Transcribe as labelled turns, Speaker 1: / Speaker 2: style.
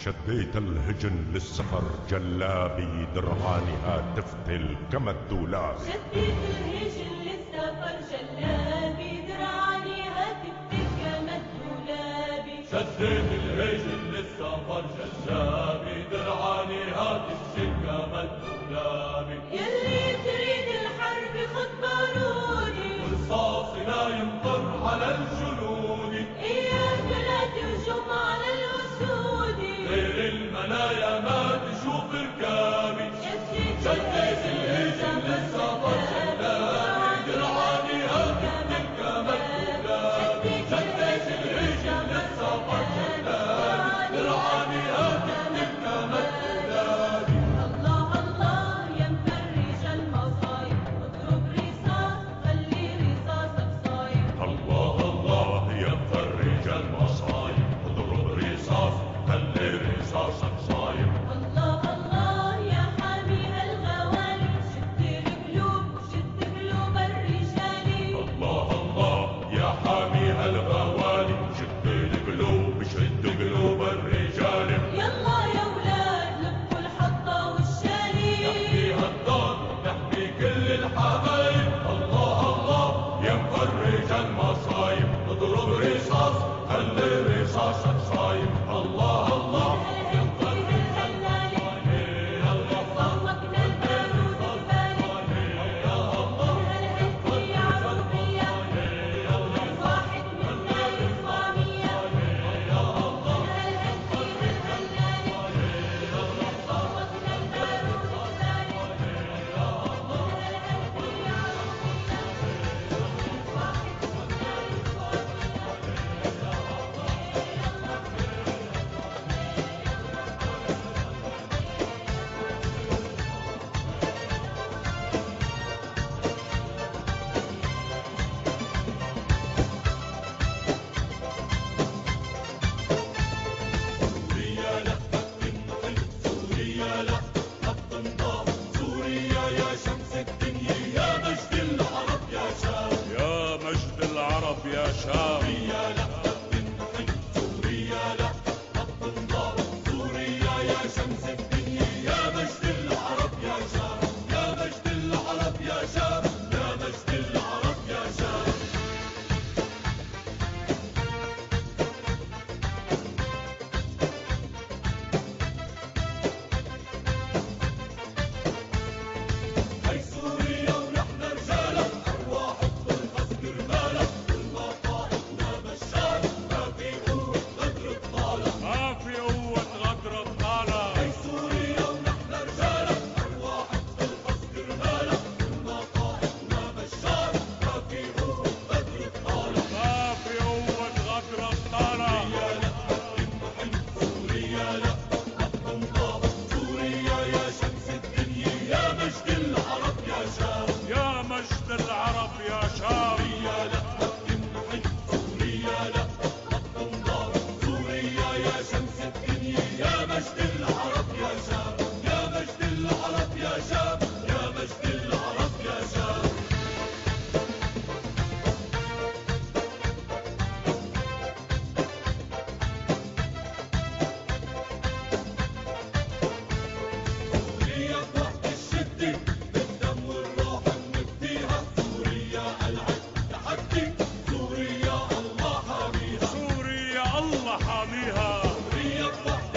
Speaker 1: شديت الهجن للسفر جلابي درعاني هاتفتل كما الدولاب.
Speaker 2: شديت الهجن للسفر جلابي درعاني هاتفتل كما الدولاب.
Speaker 3: شديت الهجن للسفر جلابي درعاني هاتفتل كما الدولاب.
Speaker 2: يلي تريد الحرب خد بارودي
Speaker 3: ورصاصي لا يمطر على الجنود.
Speaker 2: إياك لا تهجم على الأسود
Speaker 3: غير المنايا ما تشوف ركابي. شديت الهجن للسفر جلابي درعاني هاتفتل كما الدولاب. شديت الهجن للسفر جلابي درعاني هاتفتل كما الدولاب.
Speaker 2: الله الله يا مفرج المصايب اضرب رصاص خلي رصاصك صايب.
Speaker 1: الله الله يا مفرج المصايب اضرب رصاص خلي رصاصك صايب.
Speaker 2: الله الله يا حامي هالغوالي شد القلوب شد قلوب الرجال.
Speaker 1: الله الله يا حامي هالغوالي شد القلوب شد قلوب الرجال.
Speaker 2: يلا يا ولاد لبوا الحطة والشالي
Speaker 3: نحمي هالدار نحمي كل الحبايب. الله الله
Speaker 1: يا مفرج المصايب اضرب رصاص خلي رصاصك صايب. الله الله يا مفرج
Speaker 2: صوتنا البارود البالي هالهدي يا عروبية واحد منا يصفى مية. هالهدي هالهلالي صوتنا البارود البالي هالهدي يا عروبية
Speaker 3: سوريا لا تنحل سوريا لا تنضام. سوريا يا شمس الدنيا يا مجد العرب يا شام.
Speaker 1: يا مجد العرب يا شام.
Speaker 3: سوريا لا تنحل سوريا لا تنضام. سوريا يا شمس الدنيا يا مجد العرب يا شام. يا مجد العرب يا شام. يا مجد العرب يا شام. هي سوريا ونحن رجالك أرواحك ترخص كرمالك. والمقاعدنا بشار ما في قوة غدر بطالك.
Speaker 1: ما في قوة غدر الطالة.
Speaker 3: هي سوريا ونحن رجالك أرواحك ترخص كرمالك. والمقاعدنا بشار ما في قوة غدر بطالك.
Speaker 1: ما في قوة غدر الطالة.
Speaker 3: سوريا لا تنحل سوريا لا تنضام. سوريا يا شمس الدنيا يا مجد العرب يا شام.
Speaker 1: يا مجد العرب يا شام.
Speaker 3: سوريا لا تنحل سوريا لا تنضام. سوريا يا شمس الدنيا يا مجد العرب يا شام. يا مجد العرب يا شام. يا مجد العرب يا شام. سوريا بوقت الشدة بالدم والروح نفديها. سوريا العز تحدي. سوريا الله حاميها.
Speaker 1: سوريا الله حاميها.
Speaker 3: سوريا بوقت